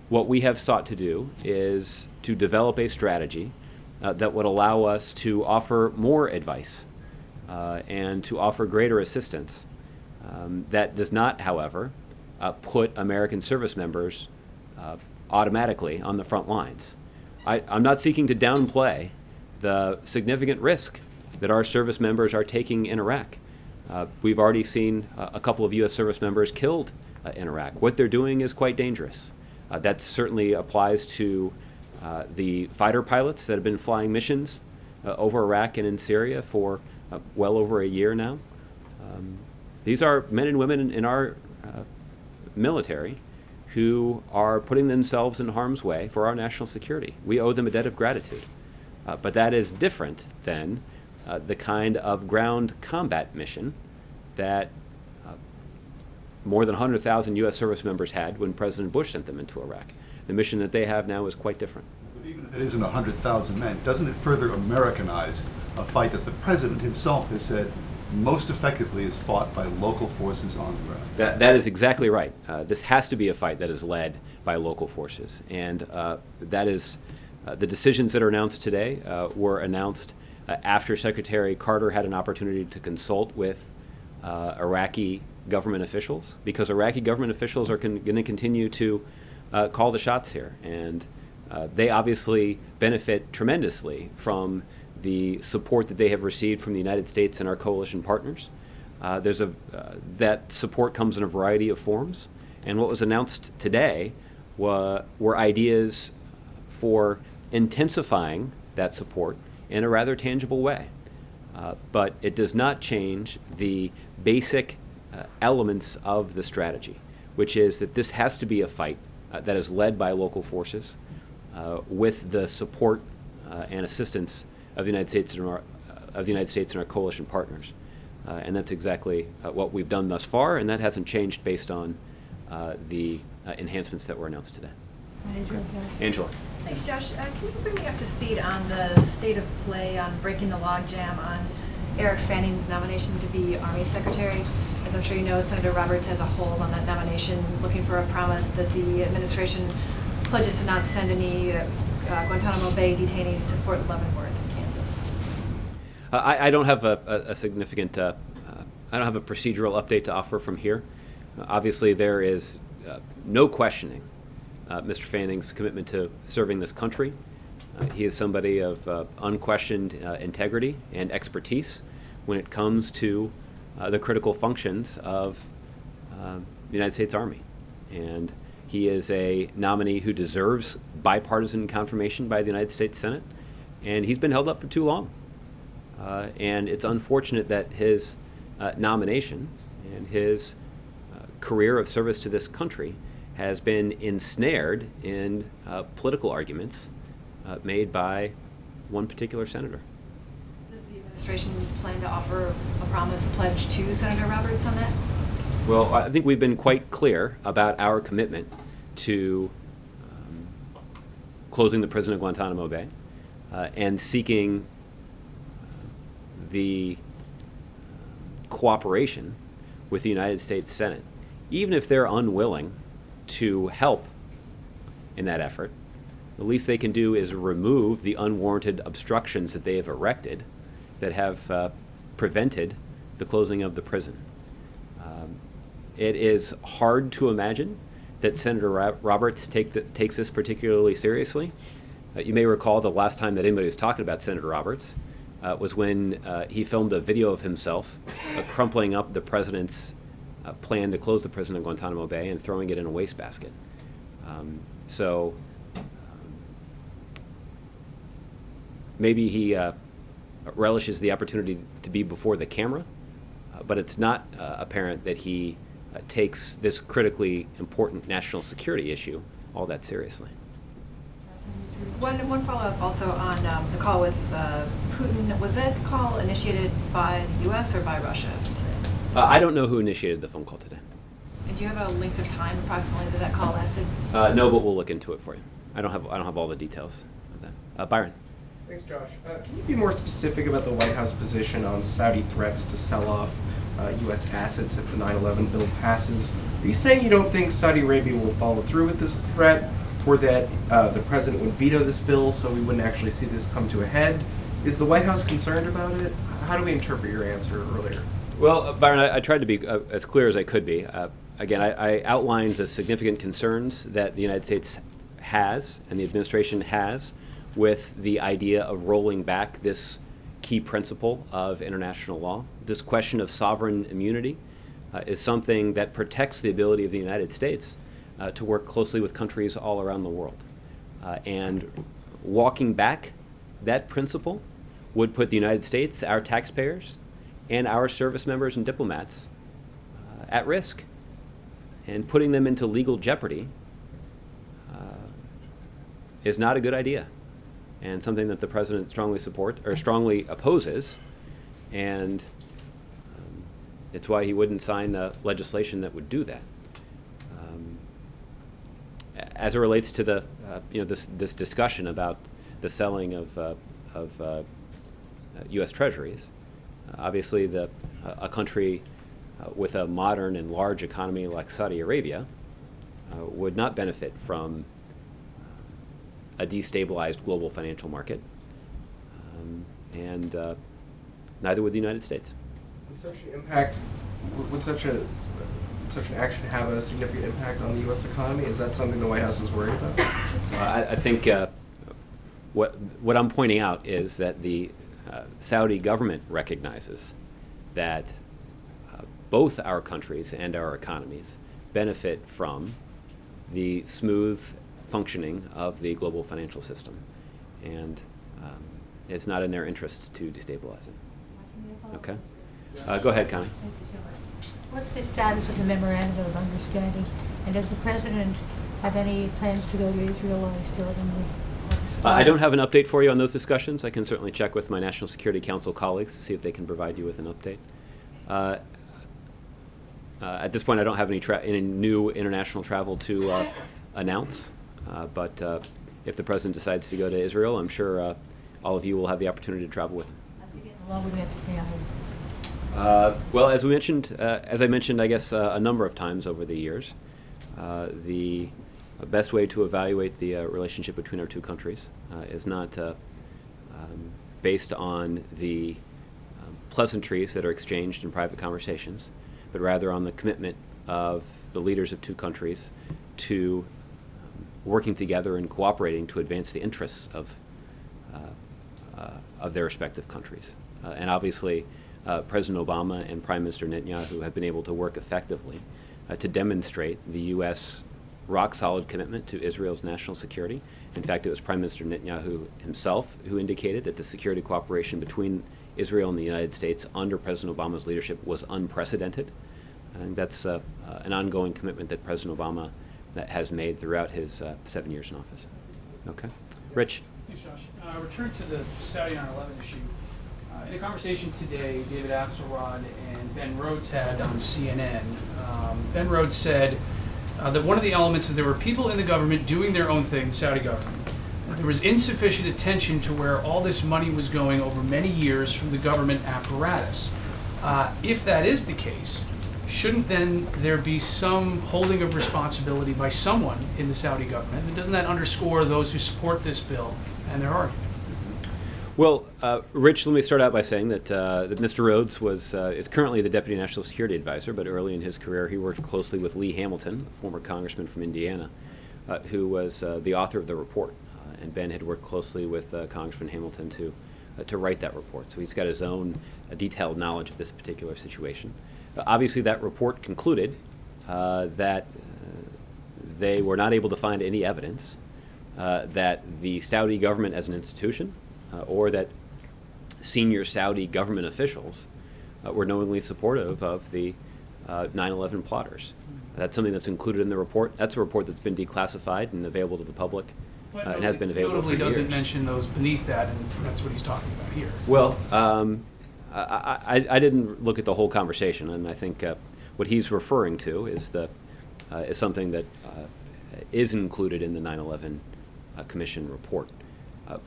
what we have sought to do is to develop a strategy that would allow us to offer more advice and to offer greater assistance. That does not, however, put American service members automatically on the front lines. I'm not seeking to downplay the significant risk that our service members are taking in Iraq. We've already seen a couple of U.S. service members killed in Iraq. What they're doing is quite dangerous. That certainly applies to the fighter pilots that have been flying missions over Iraq and in Syria for well over a year now. These are men and women in our military who are putting themselves in harm's way for our national security. We owe them a debt of gratitude. But that is different than the kind of ground combat mission that more than 100,000 U.S. service members had when President Bush sent them into Iraq. The mission that they have now is quite different. But even if it isn't 100,000 men, doesn't it further Americanize a fight that the president himself has said most effectively is fought by local forces on the ground? That is exactly right. This has to be a fight that is led by local forces. And that is the decisions that are announced today were announced after Secretary Carter had an opportunity to consult with Iraqi government officials, because Iraqi government officials are going to continue to call the shots here. And they obviously benefit tremendously from the support that they have received from the United States and our coalition partners. That support comes in a variety of forms, And what was announced today were ideas for intensifying that support in a rather tangible way. But it does not change the basic elements of the strategy, which is that this has to be a fight that is led by local forces with the support and assistance of the United States and our coalition partners. And that's exactly what we've done thus far, and that hasn't changed based on the enhancements that were announced today. Angela. Thanks, Josh. Can you bring me up to speed on the state of play on breaking the logjam on Eric Fanning's nomination to be Army Secretary? As I'm sure you know, Senator Roberts has a hold on that nomination, looking for a promise that the administration pledges to not send any Guantanamo Bay detainees to Fort Leavenworth, Kansas. I don't have a significant, I don't have a procedural update to offer from here. Obviously, there is no questioning Mr. Fanning's commitment to serving this country. He is somebody of unquestioned integrity and expertise when it comes to the critical functions of the United States Army. And he is a nominee who deserves bipartisan confirmation by the United States Senate, and he's been held up for too long. And it's unfortunate that his nomination and his career of service to this country has been ensnared in political arguments made by one particular senator. Does the administration plan to offer a promise, a pledge to Senator Roberts on that? Well, I think we've been quite clear about our commitment to closing the prison at Guantanamo Bay and seeking the cooperation with the United States Senate. Even if they're unwilling to help in that effort, the least they can do is remove the unwarranted obstructions that they have erected that have prevented the closing of the prison. It is hard to imagine that Senator Roberts takes this particularly seriously. You may recall the last time that anybody was talking about Senator Roberts was when he filmed a video of himself crumpling up the president's plan to close the prison in Guantanamo Bay and throwing it in a wastebasket. Maybe he relishes the opportunity to be before the camera, but it's not apparent that he takes this critically important national security issue all that seriously. One follow-up also on the call with Putin. Was that call initiated by the U.S. or by Russia today? I don't know who initiated the phone call today. And do you have a length of time approximately that that call lasted? No, but we'll look into it for you. I don't have all the details of that. Byron. Thanks, Josh. Can you be more specific about the White House position on Saudi threats to sell off U.S. assets if the 9/11 bill passes? Are you saying you don't think Saudi Arabia will follow through with this threat, or that the president would veto this bill so we wouldn't actually see this come to a head? Is the White House concerned about it? How do we interpret your answer earlier? Well, Byron, I tried to be as clear as I could be. Again, I outlined the significant concerns that the United States has and the administration has with the idea of rolling back this key principle of international law. This question of sovereign immunity is something that protects the ability of the United States to work closely with countries all around the world. And walking back that principle would put the United States, our taxpayers, and our service members and diplomats at risk. And putting them into legal jeopardy is not a good idea, and something that the president strongly opposes, and it's why he wouldn't sign legislation that would do that. As it relates to the this discussion about the selling of U.S. Treasuries, obviously a country with a modern and large economy like Saudi Arabia would not benefit from a destabilized global financial market, and neither would the United States. Would such an action have a significant impact on the U.S. economy? Is that something the White House is worried about? I think what I'm pointing out is that the Saudi government recognizes that both our countries and our economies benefit from the smooth functioning of the global financial system. And it's not in their interest to destabilize it. Okay? Go ahead, Connie. Thank you so much. What's the status of the memorandum of understanding? And does the president have any plans to go to Israel while he's still in the... I don't have an update for you on those discussions. I can certainly check with my National Security Council colleagues to see if they can provide you with an update. At this point, I don't have any new international travel to announce, but if the president decides to go to Israel, I'm sure all of you will have the opportunity to travel with him. How long would we have to pay on him? Well, as I mentioned, I guess a number of times over the years, the best way to evaluate the relationship between our two countries is not based on the pleasantries that are exchanged in private conversations, but rather on the commitment of the leaders of two countries to working together and cooperating to advance the interests of their respective countries. And obviously, President Obama and Prime Minister Netanyahu have been able to work effectively to demonstrate the U.S. rock-solid commitment to Israel's national security. In fact, it was Prime Minister Netanyahu himself who indicated that the security cooperation between Israel and the United States under President Obama's leadership was unprecedented. I think that's an ongoing commitment that President Obama has made throughout his 7 years in office. Okay. Rich? Thanks, Josh. Return to the Saudi 9/11 issue. In a conversation today, David Axelrod and Ben Rhodes had on CNN, Ben Rhodes said that one of the elements is there were people in the government doing their own thing, the Saudi government. There was insufficient attention to where all this money was going over many years from the government apparatus. If that is the case, shouldn't then there be some holding of responsibility by someone in the Saudi government? And doesn't that underscore those who support this bill and their argument? Well, Rich, let me start out by saying that Mr. Rhodes is currently the Deputy National Security Advisor, but early in his career he worked closely with Lee Hamilton, a former congressman from Indiana, who was the author of the report. And Ben had worked closely with Congressman Hamilton to write that report. So he's got his own detailed knowledge of this particular situation. Obviously, that report concluded that they were not able to find any evidence that the Saudi government as an institution or that senior Saudi government officials were knowingly supportive of the 9/11 plotters. That's something that's included in the report. That's a report that's been declassified and available to the public and has been available for years. Notably doesn't mention those beneath that, and that's what he's talking about here. Well, I didn't look at the whole conversation, and I think what he's referring to is something that is included in the 9/11 Commission report.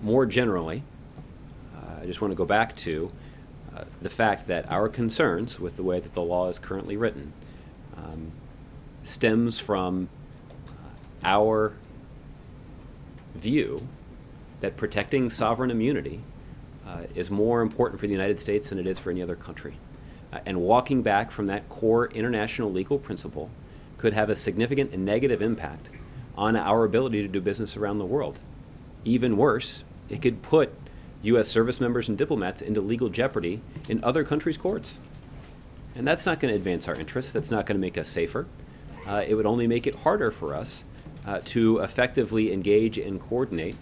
More generally, I just want to go back to the fact that our concerns with the way that the law is currently written stems from our view that protecting sovereign immunity is more important for the United States than it is for any other country. And walking back from that core international legal principle could have a significant and negative impact on our ability to do business around the world. Even worse, it could put U.S. service members and diplomats into legal jeopardy in other countries' courts. And that's not going to advance our interests. That's not going to make us safer. It would only make it harder for us to effectively engage and coordinate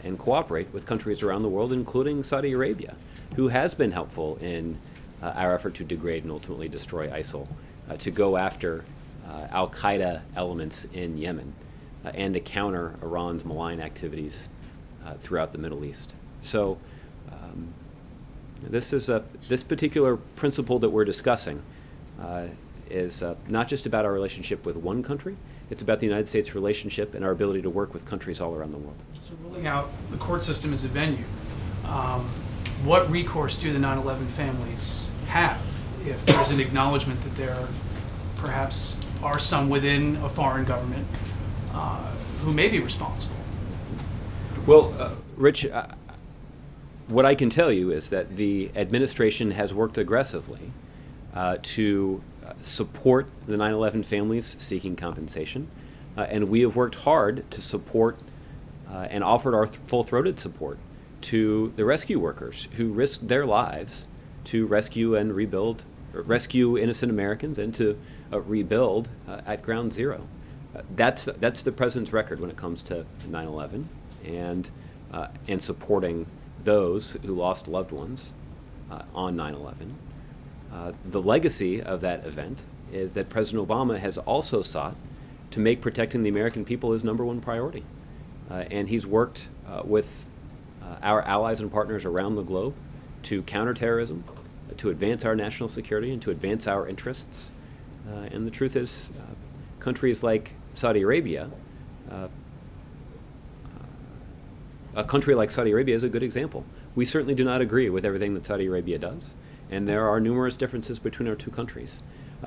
and cooperate with countries around the world, including Saudi Arabia, who has been helpful in our effort to degrade and ultimately destroy ISIL, to go after al-Qaeda elements in Yemen, and to counter Iran's malign activities throughout the Middle East. So this particular principle that we're discussing is not just about our relationship with one country, it's about the United States' relationship and our ability to work with countries all around the world. So ruling out the court system as a venue, what recourse do the 9/11 families have if there's an acknowledgement that there perhaps are some within a foreign government who may be responsible? Well, Rich, what I can tell you is that the administration has worked aggressively to support the 9/11 families seeking compensation, and we have worked hard to support and offered our full-throated support to the rescue workers who risked their lives to rescue and rebuild rescue innocent Americans and to rebuild at ground zero. That's the president's record when it comes to 9/11 and supporting those who lost loved ones on 9/11. The legacy of that event is that President Obama has also sought to make protecting the American people his #1 priority. And he's worked with our allies and partners around the globe to counter terrorism, to advance our national security, and to advance our interests. And the truth is, countries like Saudi Arabia, a country like Saudi Arabia is a good example. We certainly do not agree with everything that Saudi Arabia does, and there are numerous differences between our two countries.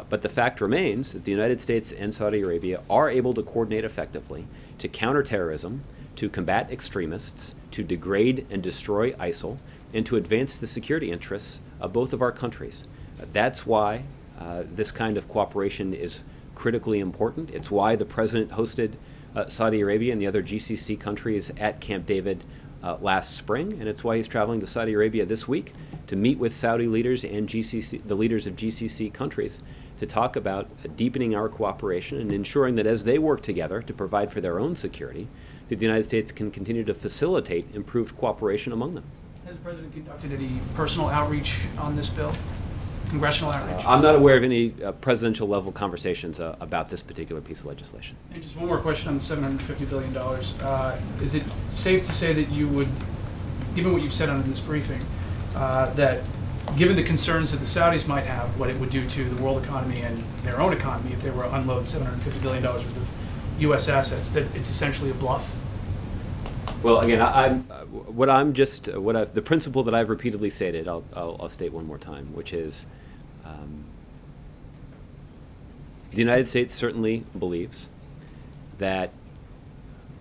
But the fact remains that the United States and Saudi Arabia are able to coordinate effectively to counter terrorism, to combat extremists, to degrade and destroy ISIL, and to advance the security interests of both of our countries. That's why this kind of cooperation is critically important. It's why the president hosted Saudi Arabia and the other GCC countries at Camp David last spring, and it's why he's traveling to Saudi Arabia this week to meet with Saudi leaders and the leaders of GCC countries to talk about deepening our cooperation and ensuring that as they work together to provide for their own security, that the United States can continue to facilitate improved cooperation among them. Has the president conducted any personal outreach on this bill? Congressional outreach? I'm not aware of any presidential level conversations about this particular pice of legislation. And just one more question on the $750 billion. Is it safe to say that you would, given what you've said on this briefing, that given the concerns that the Saudis might have, what it would do to the world economy and their own economy if they were to unload $750 billion worth of U.S. assets, that it's essentially a bluff? Well, again, the principle that I've repeatedly stated, I'll state one more time, which is the United States certainly believes that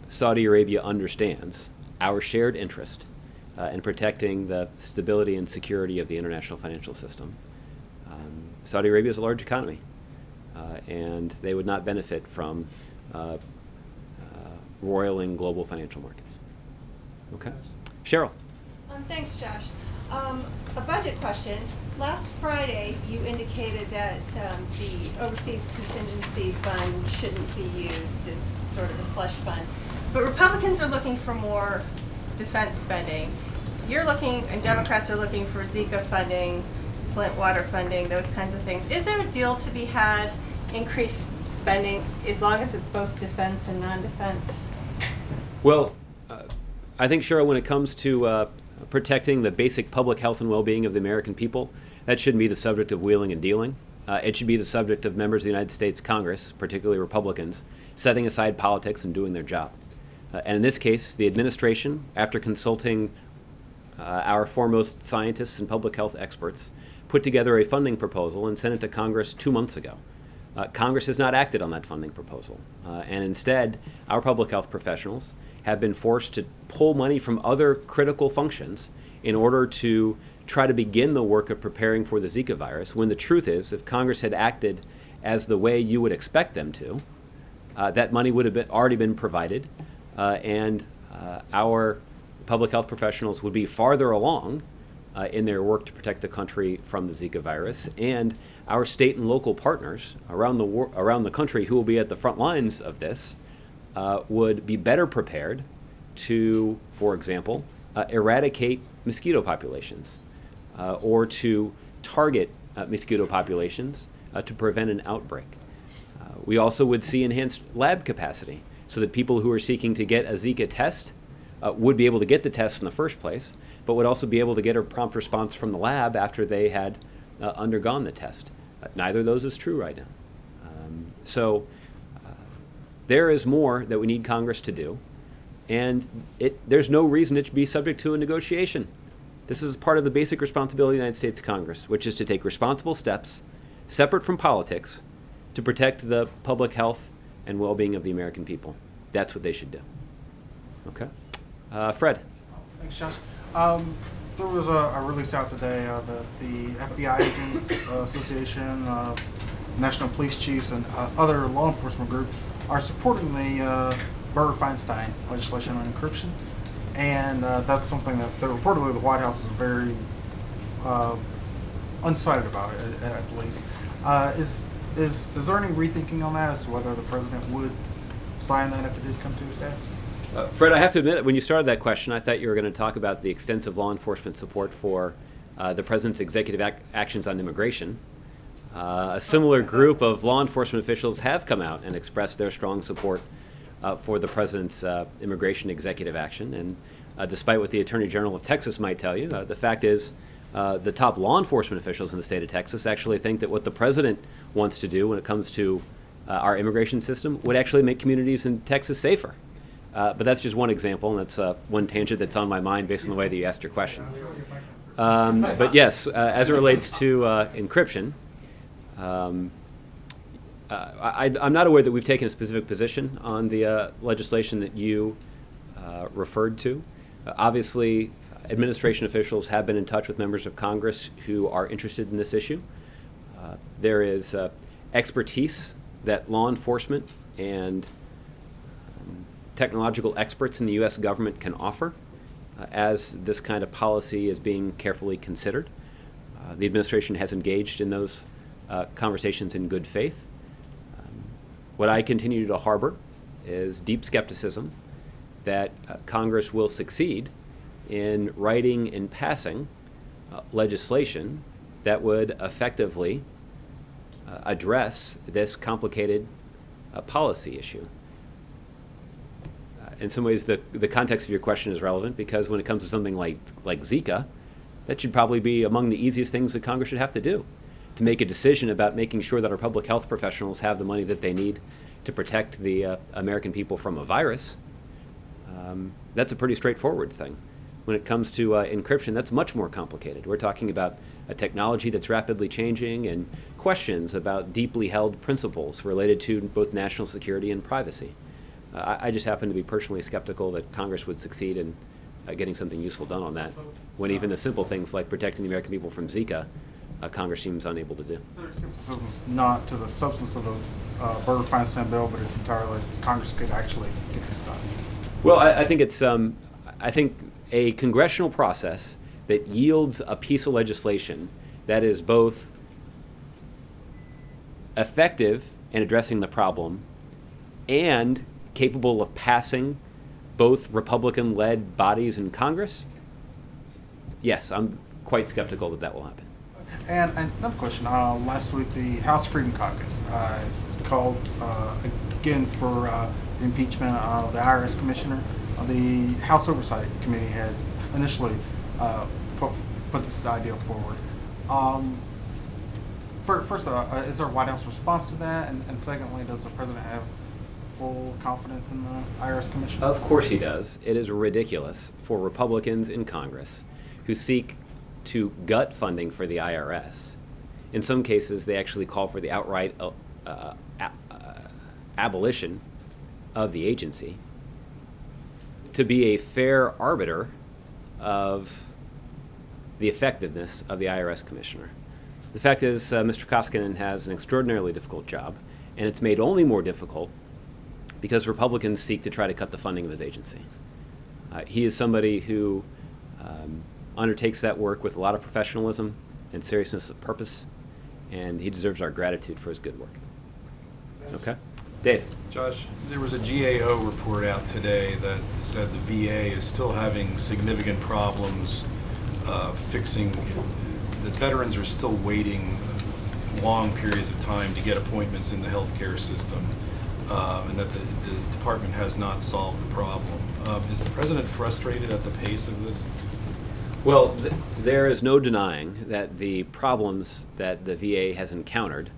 Saudi Arabia understands our shared interest in protecting the stability and security of the international financial system. Saudi Arabia is a large economy, and they would not benefit from roiling global financial markets. Okay. Cheryl. Thanks, Josh. A budget question. Last Friday, you indicated that the Overseas Contingency Fund shouldn't be used as sort of a slush fund. But Republicans are looking for more defense spending. You're looking, and Democrats are looking for Zika funding, Flint water funding, those kinds of things. Is there a deal to be had, increased spending, as long as it's both defense and non-defense? Well, I think, Cheryl, when it comes to protecting the basic public health and well-being of the American people, that shouldn't be the subject of wheeling and dealing. It should be the subject of members of the United States Congress, particularly Republicans, setting aside politics and doing their job. And in this case, the administration, after consulting our foremost scientists and public health experts, put together a funding proposal and sent it to Congress 2 months ago. Congress has not acted on that funding proposal. And instead, our public health professionals have been forced to pull money from other critical functions in order to try to begin the work of preparing for the Zika virus, when the truth is, if Congress had acted as the way you would expect them to, that money would have already been provided, and our public health professionals would be farther along in their work to protect the country from the Zika virus, and our state and local partners around the country who will be at the front lines of this would be better prepared to, for example, eradicate mosquito populations or to target mosquito populations to prevent an outbreak. We also would see enhanced lab capacity so that people who are seeking to get a Zika test would be able to get the test in the first place, but would also be able to get a prompt response from the lab after they had undergone the test. Neither of those is true right now. So there is more that we need Congress to do, and there's no reason it should be subject to a negotiation. This is part of the basic responsibility of the United States Congress, which is to take responsible steps, separate from politics, to protect the public health and well-being of the American people. That's what they should do. Okay? Fred. Thanks, Josh. There was a release out today that the FBI Agents Association, National Police Chiefs, and other law enforcement groups are supporting the Burr-Feinstein legislation on encryption. And that's something that reportedly the White House is very undecided about it, at least. Is there any rethinking on that as to whether the president would sign that if it did come to his desk? Fred, I have to admit, when you started that question, I thought you were going to talk about the extensive law enforcement support for the president's executive actions on immigration. A similar group of law enforcement officials have come out and expressed their strong support for the president's immigration executive action. And despite what the Attorney General of Texas might tell you, the fact is the top law enforcement officials in the state of Texas actually think that what the president wants to do when it comes to our immigration system would actually make communities in Texas safer. But that's just one example, and that's one tangent that's on my mind based on the way that you asked your question. But yes, as it relates to encryption, I'm not aware that we've taken a specific position on the legislation that you referred to. Obviously, administration officials have been in touch with members of Congress who are interested in this issue. There is expertise that law enforcement and technological experts in the U.S. government can offer as this kind of policy is being carefully considered. The administration has engaged in those conversations in good faith. What I continue to harbor is deep skepticism that Congress will succeed in writing and passing legislation that would effectively address this complicated policy issue. In some ways, the context of your question is relevant because when it comes to something like Zika, that should probably be among the easiest things that Congress should have to do, to make a decision about making sure that our public health professionals have the money that they need to protect the American people from a virus. That's a pretty straightforward thing. When it comes to encryption, that's much more complicated. We're talking about a technology that's rapidly changing and questions about deeply held principles related to both national security and privacy. I just happen to be personally skeptical that Congress would succeed in getting something useful done on that, when even the simple things like protecting the American people from Zika, Congress seems unable to do. Their skepticism is not to the substance of the Burger Feinstein bill, but it's entirely Congress could actually get this done. Well, I think it's I think a congressional process that yields a piece of legislation that is both effective in addressing the problem and capable of passing both Republican-led bodies in Congress, yes, I'm quite skeptical that that will happen. And another question. Last week, the House Freedom Caucus is called again for the impeachment of the IRS commissioner. The House Oversight Committee had initially put this idea forward. First, is there a White House response to that? And secondly, does the president have full confidence in the IRS commissioner? Of course he does. It is ridiculous for Republicans in Congress who seek to gut funding for the IRS. In some cases, they actually call for the outright abolition of the agency, to be a fair arbiter of the effectiveness of the IRS commissioner. The fact is, Mr. Koskinen has an extraordinarily difficult job, and it's made only more difficult because Republicans seek to try to cut the funding of his agency. He is somebody who undertakes that work with a lot of professionalism and seriousness of purpose, and he deserves our gratitude for his good work. Okay? Dave. Josh, there was a GAO report out today that said the VA is still having significant problems fixing, that veterans are still waiting long periods of time to get appointments in the healthcare system, and that the department has not solved the problem. Is the president frustrated at the pace of this? Well, there is no denying that the problems that the VA has encountered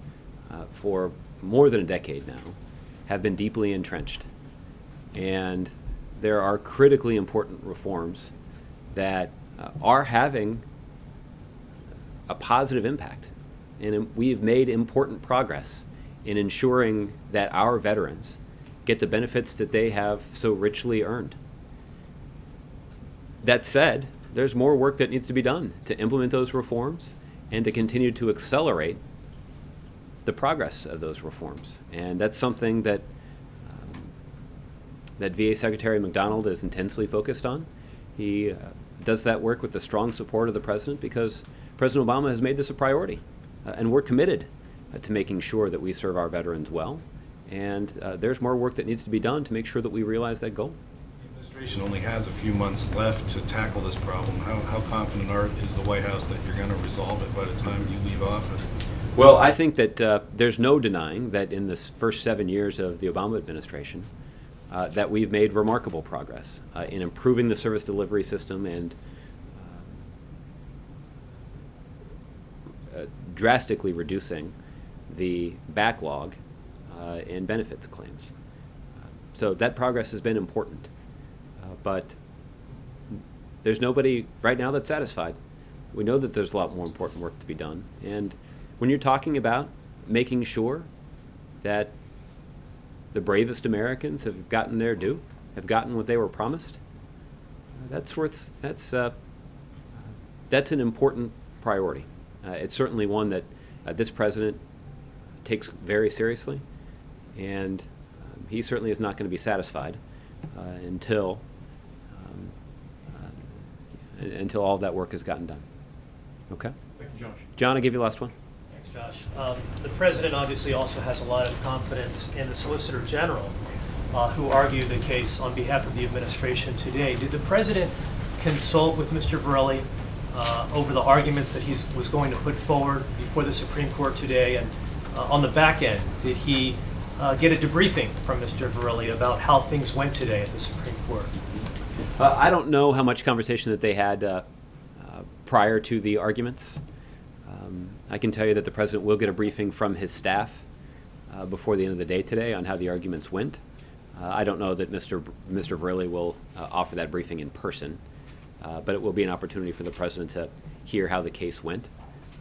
for more than a decade now have been deeply entrenched. And there are critically important reforms that are having a positive impact. And we've made important progress in ensuring that our veterans get the benefits that they have so richly earned. That said, there's more work that needs to be done to implement those reforms and to continue to accelerate the progress of those reforms. And that's something that that VA Secretary McDonald is intensely focused on. He does that work with the strong support of the president, because President Obama has made this a priority. And we're committed to making sure that we serve our veterans well. And there's more work that needs to be done to make sure that we realize that goal. The administration only has a few months left to tackle this problem. How confident is the White House that you're going to resolve it by the time you leave office? Well, I think that there's no denying that in the first 7 years of the Obama administration, that we've made remarkable progress in improving the service delivery system and drastically reducing the backlog in benefits claims. So that progress has been important, but there's nobody right now that's satisfied. We know that there's a lot more important work to be done, and when you're talking about making sure that the bravest Americans have gotten their due, have gotten what they were promised, that's an important priority. It's certainly one that this president takes very seriously, and he certainly is not going to be satisfied until all of that work has gotten done. Okay? Thank you, Josh. John, I'll give you the last one. Josh. The President obviously also has a lot of confidence in the Solicitor General, who argued the case on behalf of the administration today. Did the President consult with Mr. Verrilli over the arguments that he was going to put forward before the Supreme Court today? And on the back end, did he get a debriefing from Mr. Verrilli about how things went today at the Supreme Court? I don't know how much conversation that they had prior to the arguments. I can tell you that the president will get a briefing from his staff before the end of the day today on how the arguments went. I don't know that Mr. Verrilli will offer that briefing in person, but it will be an opportunity for the president to hear how the case went.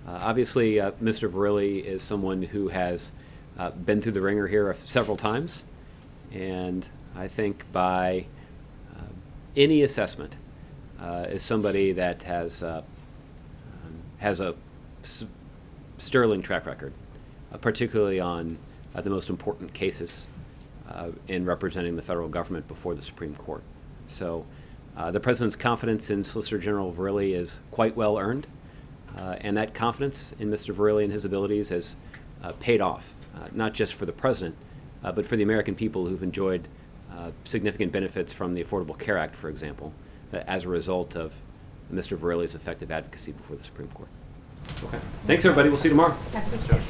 Obviously, Mr. Verrilli is someone who has been through the ringer here several times, and I think by any assessment is somebody that has a sterling track record, particularly on the most important cases in representing the federal government before the Supreme Court. So the President's confidence in Solicitor General Verrilli is quite well earned, and that confidence in Mr. Verrilli and his abilities has paid off, not just for the President, but for the American people who've enjoyed significant benefits from the Affordable Care Act, for example, as a result of Mr. Verrilli's effective advocacy before the Supreme Court. Okay. Thanks, everybody. We'll see you tomorrow. Have a good day.